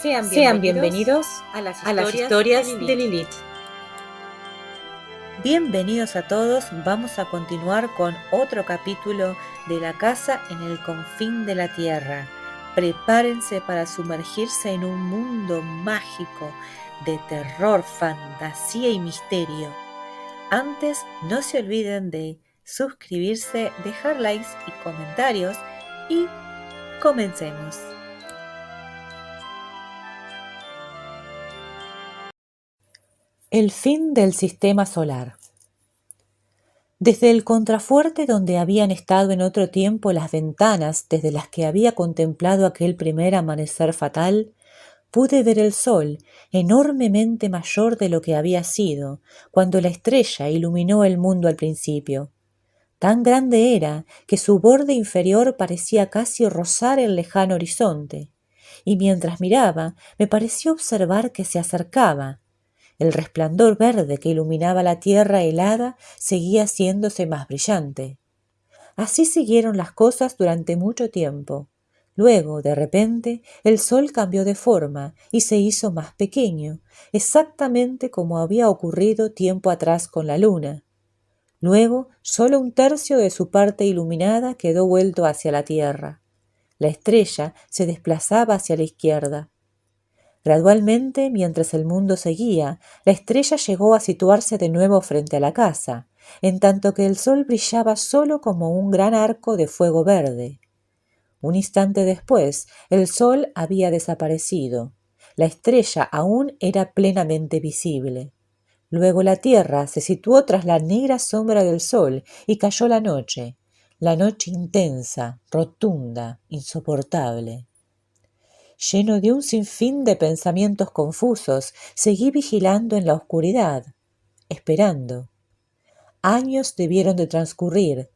Sean bienvenidos a las historias de Lilith. Bienvenidos a todos, vamos a continuar con otro capítulo de La casa en el confín de la tierra. Prepárense para sumergirse en un mundo mágico de terror, fantasía y misterio. Antes, no se olviden de suscribirse, dejar likes y comentarios y comencemos. El fin del sistema solar. Desde el contrafuerte donde habían estado en otro tiempo las ventanas desde las que había contemplado aquel primer amanecer fatal, pude ver el sol, enormemente mayor de lo que había sido, cuando la estrella iluminó el mundo al principio. Tan grande era que su borde inferior parecía casi rozar el lejano horizonte, y mientras miraba me pareció observar que se acercaba. El resplandor verde que iluminaba la tierra helada seguía haciéndose más brillante. Así siguieron las cosas durante mucho tiempo. Luego, de repente, el sol cambió de forma y se hizo más pequeño, exactamente como había ocurrido tiempo atrás con la luna. Luego, solo un tercio de su parte iluminada quedó vuelto hacia la tierra. La estrella se desplazaba hacia la izquierda. Gradualmente, mientras el mundo seguía, la estrella llegó a situarse de nuevo frente a la casa, en tanto que el sol brillaba solo como un gran arco de fuego verde. Un instante después, el sol había desaparecido. La estrella aún era plenamente visible. Luego la tierra se situó tras la negra sombra del sol y cayó la noche intensa, rotunda, insoportable. Lleno de un sinfín de pensamientos confusos, seguí vigilando en la oscuridad, esperando. Años debieron de transcurrir.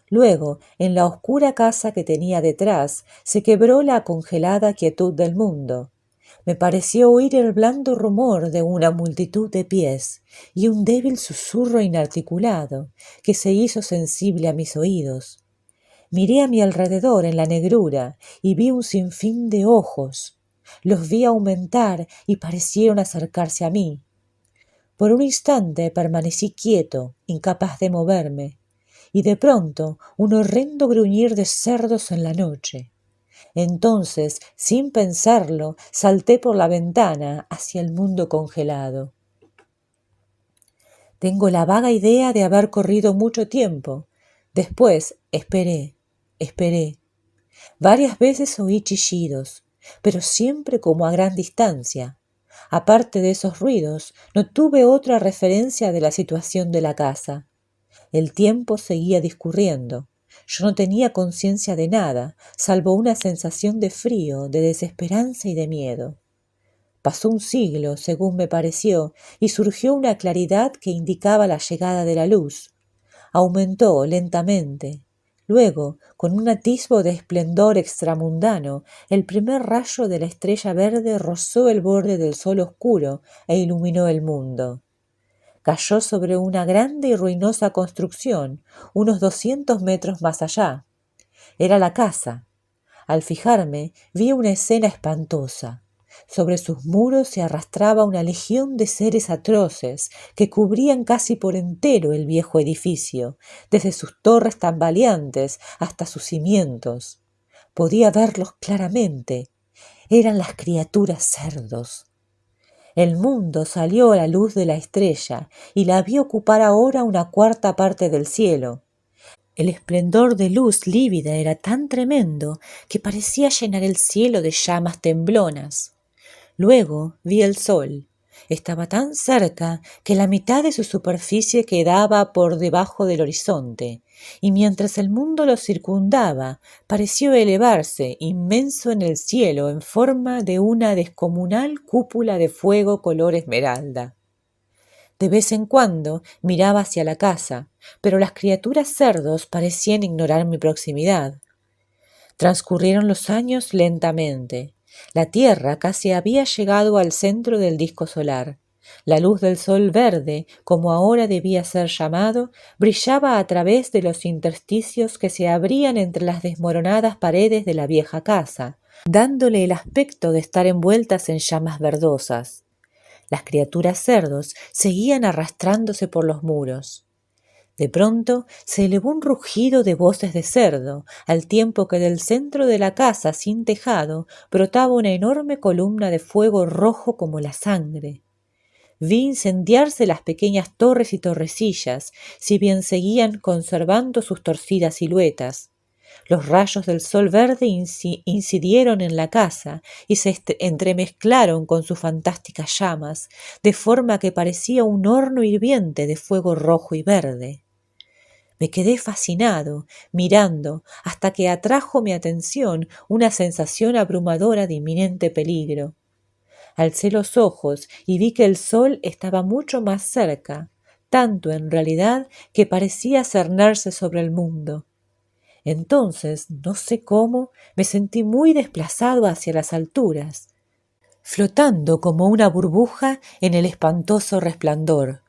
Luego, en la oscura casa que tenía detrás, se quebró la congelada quietud del mundo. Me pareció oír el blando rumor de una multitud de pies y un débil susurro inarticulado que se hizo sensible a mis oídos. Miré a mi alrededor en la negrura y vi un sinfín de ojos. Los vi aumentar y parecieron acercarse a mí. Por un instante permanecí quieto, incapaz de moverme, y de pronto un horrendo gruñir de cerdos en la noche. Entonces, sin pensarlo, salté por la ventana hacia el mundo congelado. Tengo la vaga idea de haber corrido mucho tiempo. Después esperé. Varias veces oí chillidos, pero siempre como a gran distancia. Aparte de esos ruidos, no tuve otra referencia de la situación de la casa. El tiempo seguía discurriendo. Yo no tenía conciencia de nada, salvo una sensación de frío, de desesperanza y de miedo. Pasó un siglo, según me pareció, y surgió una claridad que indicaba la llegada de la luz. Aumentó lentamente. Luego, con un atisbo de esplendor extramundano, el primer rayo de la estrella verde rozó el borde del sol oscuro e iluminó el mundo. Cayó sobre una grande y ruinosa construcción, unos 200 metros más allá. Era la casa. Al fijarme, vi una escena espantosa. Sobre sus muros se arrastraba una legión de seres atroces que cubrían casi por entero el viejo edificio, desde sus torres tambaleantes hasta sus cimientos. Podía verlos claramente. Eran las criaturas cerdos. El mundo salió a la luz de la estrella y la vi ocupar ahora una cuarta parte del cielo. El esplendor de luz lívida era tan tremendo que parecía llenar el cielo de llamas temblonas. Luego vi el sol. Estaba tan cerca que la mitad de su superficie quedaba por debajo del horizonte, y mientras el mundo lo circundaba, pareció elevarse inmenso en el cielo en forma de una descomunal cúpula de fuego color esmeralda. De vez en cuando miraba hacia la casa, pero las criaturas cerdos parecían ignorar mi proximidad. Transcurrieron los años lentamente. La Tierra casi había llegado al centro del disco solar. La luz del sol verde, como ahora debía ser llamado, brillaba a través de los intersticios que se abrían entre las desmoronadas paredes de la vieja casa, dándole el aspecto de estar envueltas en llamas verdosas. Las criaturas cerdos seguían arrastrándose por los muros. De pronto se elevó un rugido de voces de cerdo, al tiempo que del centro de la casa sin tejado brotaba una enorme columna de fuego rojo como la sangre. Vi incendiarse las pequeñas torres y torrecillas, si bien seguían conservando sus torcidas siluetas. Los rayos del sol verde incidieron en la casa y se entremezclaron con sus fantásticas llamas, de forma que parecía un horno hirviente de fuego rojo y verde. Me quedé fascinado, mirando, hasta que atrajo mi atención una sensación abrumadora de inminente peligro. Alcé los ojos y vi que el sol estaba mucho más cerca, tanto en realidad que parecía cernirse sobre el mundo. Entonces, no sé cómo, me sentí muy desplazado hacia las alturas, flotando como una burbuja en el espantoso resplandor.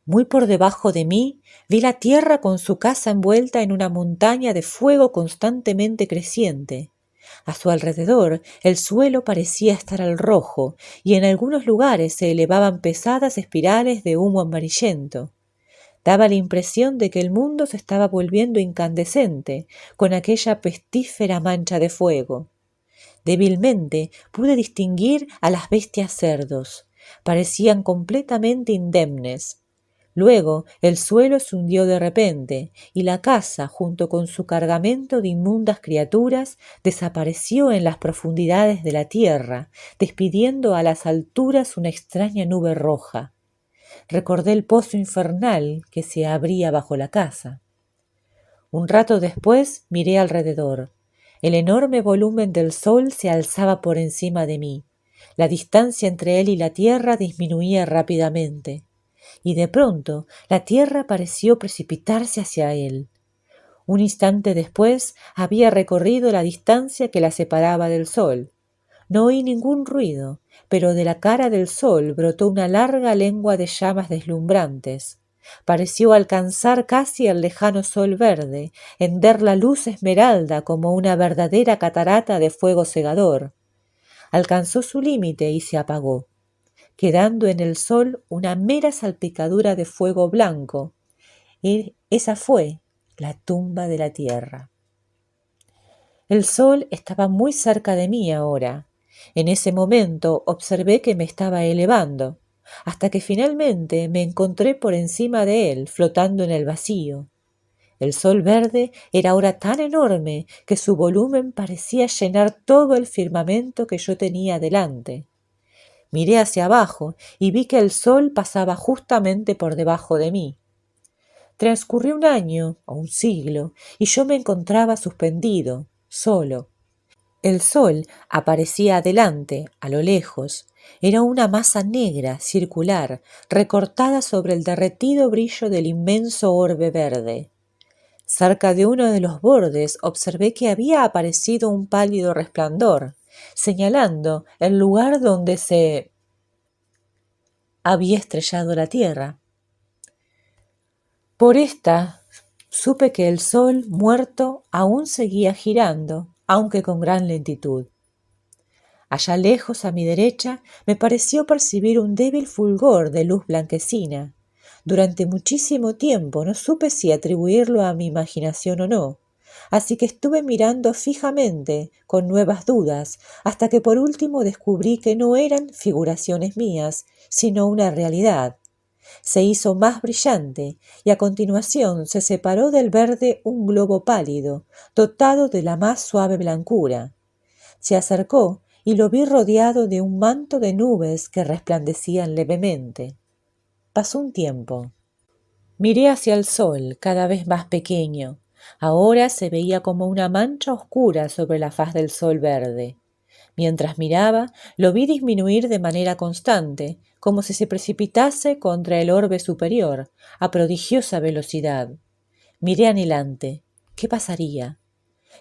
Muy por debajo de mí vi la tierra con su casa envuelta en una montaña de fuego constantemente creciente. A su alrededor el suelo parecía estar al rojo y en algunos lugares se elevaban pesadas espirales de humo amarillento. Daba la impresión de que el mundo se estaba volviendo incandescente con aquella pestífera mancha de fuego. Débilmente pude distinguir a las bestias cerdos. Parecían completamente indemnes. Luego el suelo se hundió de repente y la casa, junto con su cargamento de inmundas criaturas, desapareció en las profundidades de la tierra, despidiendo a las alturas una extraña nube roja. Recordé el pozo infernal que se abría bajo la casa. Un rato después miré alrededor. El enorme volumen del sol se alzaba por encima de mí. La distancia entre él y la tierra disminuía rápidamente. Y de pronto la tierra pareció precipitarse hacia él. Un instante después había recorrido la distancia que la separaba del sol. No oí ningún ruido, pero de la cara del sol brotó una larga lengua de llamas deslumbrantes. Pareció alcanzar casi el lejano sol verde, hender la luz esmeralda como una verdadera catarata de fuego cegador. Alcanzó su límite y se apagó, quedando en el sol una mera salpicadura de fuego blanco. Y esa fue la tumba de la tierra. El sol estaba muy cerca de mí ahora. En ese momento observé que me estaba elevando, hasta que finalmente me encontré por encima de él, flotando en el vacío. El sol verde era ahora tan enorme que su volumen parecía llenar todo el firmamento que yo tenía delante. Miré hacia abajo y vi que el sol pasaba justamente por debajo de mí. Transcurrió un año o un siglo y yo me encontraba suspendido, solo. El sol aparecía adelante, a lo lejos. Era una masa negra, circular, recortada sobre el derretido brillo del inmenso orbe verde. Cerca de uno de los bordes observé que había aparecido un pálido resplandor, señalando el lugar donde se había estrellado la tierra. Por esta supe que el sol muerto aún seguía girando, aunque con gran lentitud. Allá lejos, a mi derecha, me pareció percibir un débil fulgor de luz blanquecina. Durante muchísimo tiempo no supe si atribuirlo a mi imaginación o no, así que estuve mirando fijamente, con nuevas dudas, hasta que por último descubrí que no eran figuraciones mías, sino una realidad. Se hizo más brillante y a continuación se separó del verde un globo pálido, dotado de la más suave blancura. Se acercó y lo vi rodeado de un manto de nubes que resplandecían levemente. Pasó un tiempo. Miré hacia el sol, cada vez más pequeño. Ahora se veía como una mancha oscura sobre la faz del sol verde. Mientras miraba, lo vi disminuir de manera constante, como si se precipitase contra el orbe superior, a prodigiosa velocidad. Miré anhelante. ¿Qué pasaría?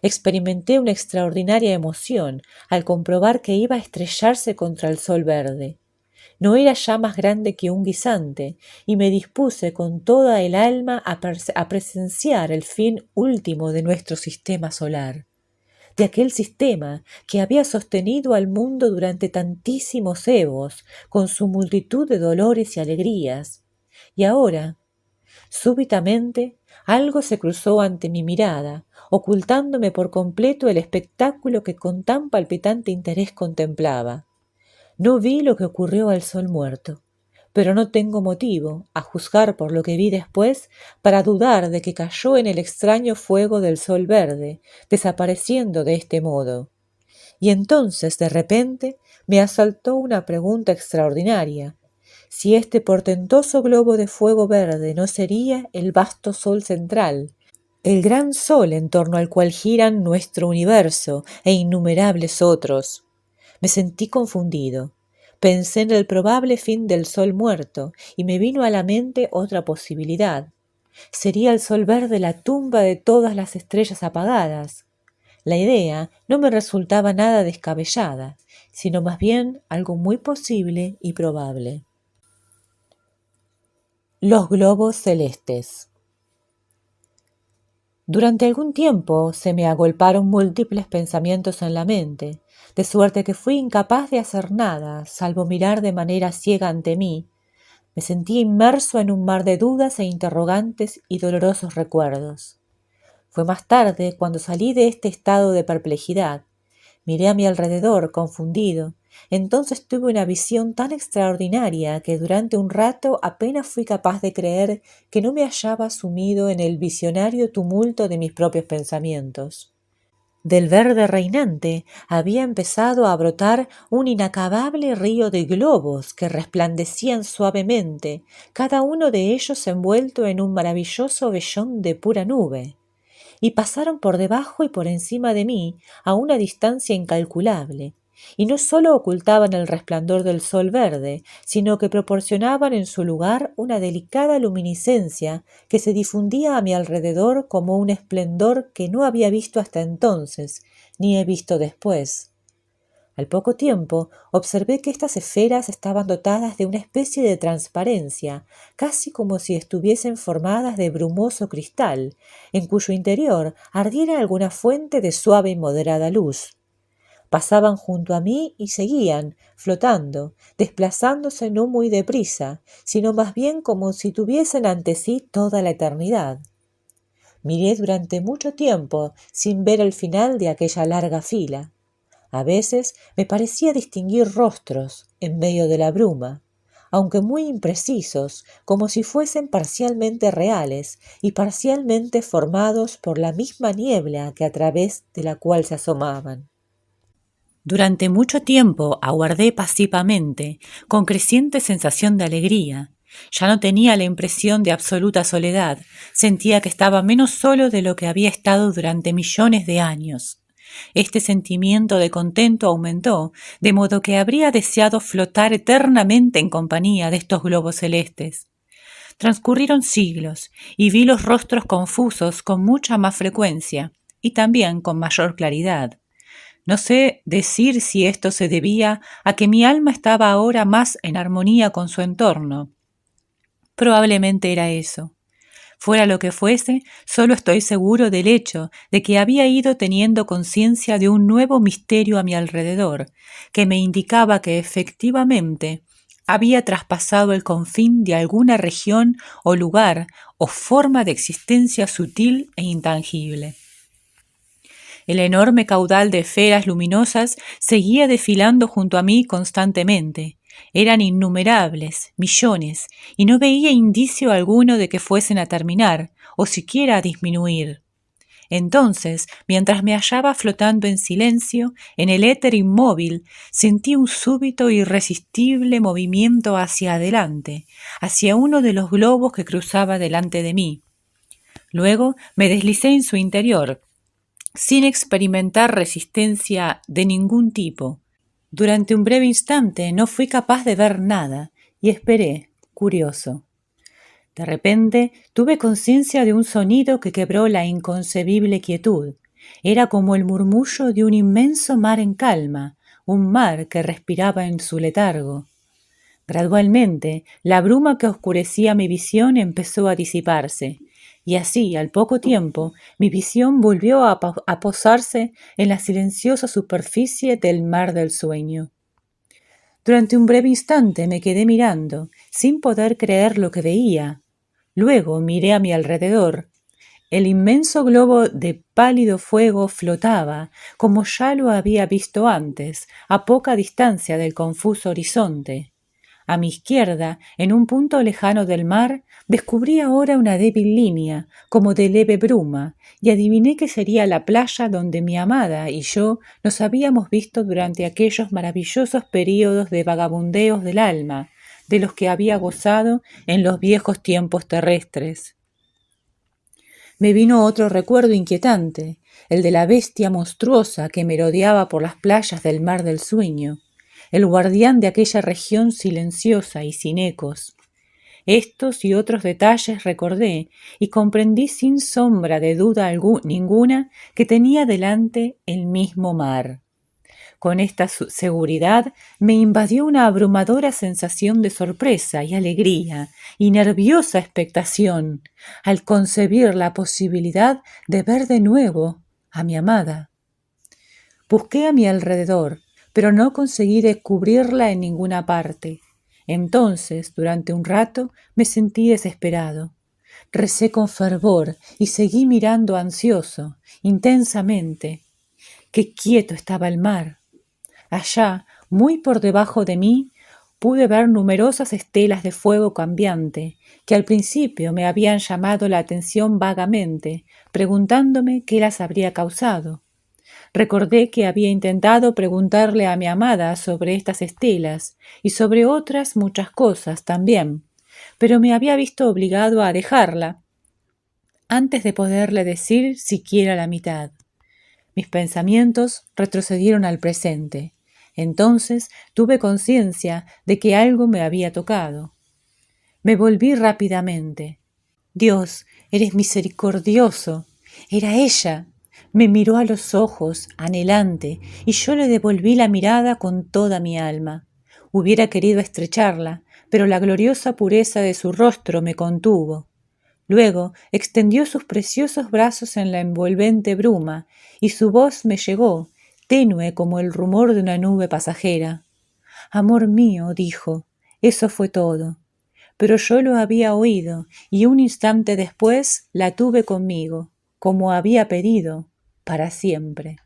Experimenté una extraordinaria emoción al comprobar que iba a estrellarse contra el sol verde. No era ya más grande que un guisante, y me dispuse con toda el alma a presenciar el fin último de nuestro sistema solar, de aquel sistema que había sostenido al mundo durante tantísimos eos, con su multitud de dolores y alegrías. Y ahora, súbitamente, algo se cruzó ante mi mirada, ocultándome por completo el espectáculo que con tan palpitante interés contemplaba. No vi lo que ocurrió al sol muerto, pero no tengo motivo, a juzgar por lo que vi después, para dudar de que cayó en el extraño fuego del sol verde, desapareciendo de este modo. Y entonces, de repente, me asaltó una pregunta extraordinaria: si este portentoso globo de fuego verde no sería el vasto sol central, el gran sol en torno al cual giran nuestro universo e innumerables otros. Me sentí confundido. Pensé en el probable fin del sol muerto y me vino a la mente otra posibilidad. Sería el sol verde la tumba de todas las estrellas apagadas. La idea no me resultaba nada descabellada, sino más bien algo muy posible y probable. Los globos celestes. Durante algún tiempo se me agolparon múltiples pensamientos en la mente, de suerte que fui incapaz de hacer nada, salvo mirar de manera ciega ante mí. Me sentí inmerso en un mar de dudas e interrogantes y dolorosos recuerdos. Fue más tarde cuando salí de este estado de perplejidad. Miré a mi alrededor, confundido. Entonces tuve una visión tan extraordinaria que durante un rato apenas fui capaz de creer que no me hallaba sumido en el visionario tumulto de mis propios pensamientos. Del verde reinante había empezado a brotar un inacabable río de globos que resplandecían suavemente, cada uno de ellos envuelto en un maravilloso vellón de pura nube, y pasaron por debajo y por encima de mí a una distancia incalculable, y no sólo ocultaban el resplandor del sol verde, sino que proporcionaban en su lugar una delicada luminiscencia que se difundía a mi alrededor como un esplendor que no había visto hasta entonces, ni he visto después. Al poco tiempo observé que estas esferas estaban dotadas de una especie de transparencia, casi como si estuviesen formadas de brumoso cristal, en cuyo interior ardiera alguna fuente de suave y moderada luz. Pasaban junto a mí y seguían, flotando, desplazándose no muy deprisa, sino más bien como si tuviesen ante sí toda la eternidad. Miré durante mucho tiempo sin ver el final de aquella larga fila. A veces me parecía distinguir rostros en medio de la bruma, aunque muy imprecisos, como si fuesen parcialmente reales y parcialmente formados por la misma niebla que a través de la cual se asomaban. Durante mucho tiempo aguardé pasivamente, con creciente sensación de alegría. Ya no tenía la impresión de absoluta soledad, sentía que estaba menos solo de lo que había estado durante millones de años. Este sentimiento de contento aumentó, de modo que habría deseado flotar eternamente en compañía de estos globos celestes. Transcurrieron siglos y vi los rostros confusos con mucha más frecuencia y también con mayor claridad. No sé decir si esto se debía a que mi alma estaba ahora más en armonía con su entorno. Probablemente era eso. Fuera lo que fuese, solo estoy seguro del hecho de que había ido teniendo conciencia de un nuevo misterio a mi alrededor, que me indicaba que efectivamente había traspasado el confín de alguna región o lugar o forma de existencia sutil e intangible. El enorme caudal de esferas luminosas seguía desfilando junto a mí constantemente. Eran innumerables, millones, y no veía indicio alguno de que fuesen a terminar, o siquiera a disminuir. Entonces, mientras me hallaba flotando en silencio, en el éter inmóvil, sentí un súbito e irresistible movimiento hacia adelante, hacia uno de los globos que cruzaba delante de mí. Luego me deslicé en su interior, sin experimentar resistencia de ningún tipo. Durante un breve instante no fui capaz de ver nada y esperé, curioso. De repente tuve conciencia de un sonido que quebró la inconcebible quietud. Era como el murmullo de un inmenso mar en calma, un mar que respiraba en su letargo. Gradualmente, la bruma que oscurecía mi visión empezó a disiparse, y así, al poco tiempo, mi visión volvió a posarse en la silenciosa superficie del mar del sueño. Durante un breve instante me quedé mirando, sin poder creer lo que veía. Luego miré a mi alrededor. El inmenso globo de pálido fuego flotaba, como ya lo había visto antes, a poca distancia del confuso horizonte. A mi izquierda, en un punto lejano del mar, descubrí ahora una débil línea, como de leve bruma, y adiviné que sería la playa donde mi amada y yo nos habíamos visto durante aquellos maravillosos períodos de vagabundeos del alma, de los que había gozado en los viejos tiempos terrestres. Me vino otro recuerdo inquietante, el de la bestia monstruosa que merodeaba por las playas del mar del sueño, el guardián de aquella región silenciosa y sin ecos. Estos y otros detalles recordé y comprendí sin sombra de duda ninguna que tenía delante el mismo mar. Con esta seguridad me invadió una abrumadora sensación de sorpresa y alegría y nerviosa expectación al concebir la posibilidad de ver de nuevo a mi amada. Busqué a mi alrededor, pero no conseguí descubrirla en ninguna parte. Entonces, durante un rato, me sentí desesperado. Recé con fervor y seguí mirando ansioso, intensamente. Qué quieto estaba el mar. Allá, muy por debajo de mí, pude ver numerosas estelas de fuego cambiante, que al principio me habían llamado la atención vagamente, preguntándome qué las habría causado. Recordé que había intentado preguntarle a mi amada sobre estas estelas y sobre otras muchas cosas también, pero me había visto obligado a dejarla antes de poderle decir siquiera la mitad. Mis pensamientos retrocedieron al presente. Entonces tuve conciencia de que algo me había tocado. Me volví rápidamente. Dios, eres misericordioso. Era ella. Me miró a los ojos, anhelante, y yo le devolví la mirada con toda mi alma. Hubiera querido estrecharla, pero la gloriosa pureza de su rostro me contuvo. Luego extendió sus preciosos brazos en la envolvente bruma, y su voz me llegó, tenue como el rumor de una nube pasajera. Amor mío, dijo, eso fue todo. Pero yo lo había oído, y un instante después la tuve conmigo, como había pedido, para siempre.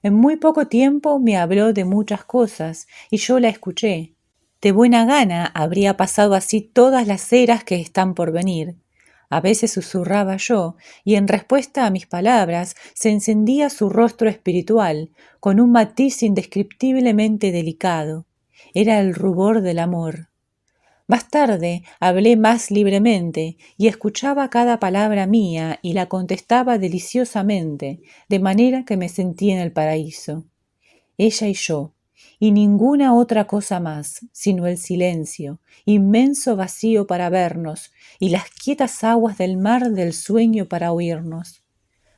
En muy poco tiempo me habló de muchas cosas, y yo la escuché. De buena gana habría pasado así todas las eras que están por venir. A veces susurraba yo, y en respuesta a mis palabras se encendía su rostro espiritual, con un matiz indescriptiblemente delicado. Era el rubor del amor. Más tarde hablé más libremente y escuchaba cada palabra mía y la contestaba deliciosamente, de manera que me sentí en el paraíso. Ella y yo, y ninguna otra cosa más, sino el silencio, inmenso vacío para vernos, y las quietas aguas del mar del sueño para oírnos.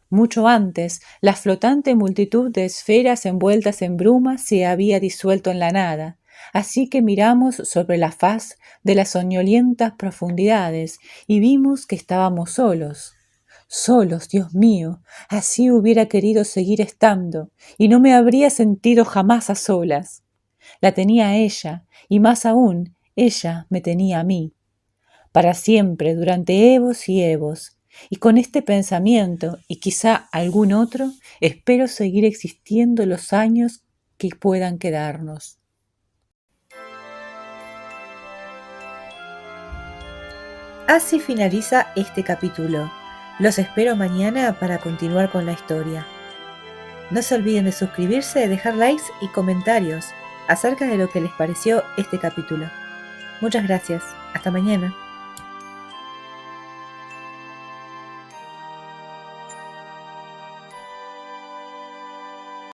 Mucho antes, la flotante multitud de esferas envueltas en bruma se había disuelto en la nada, así que miramos sobre la faz de las soñolientas profundidades y vimos que estábamos solos. Solos, Dios mío, así hubiera querido seguir estando, y no me habría sentido jamás a solas. La tenía a ella, y más aún, ella me tenía a mí. Para siempre, durante evos y evos, y con este pensamiento, y quizá algún otro, espero seguir existiendo los años que puedan quedarnos. Así finaliza este capítulo. Los espero mañana para continuar con la historia. No se olviden de suscribirse, dejar likes y comentarios acerca de lo que les pareció este capítulo. Muchas gracias. Hasta mañana.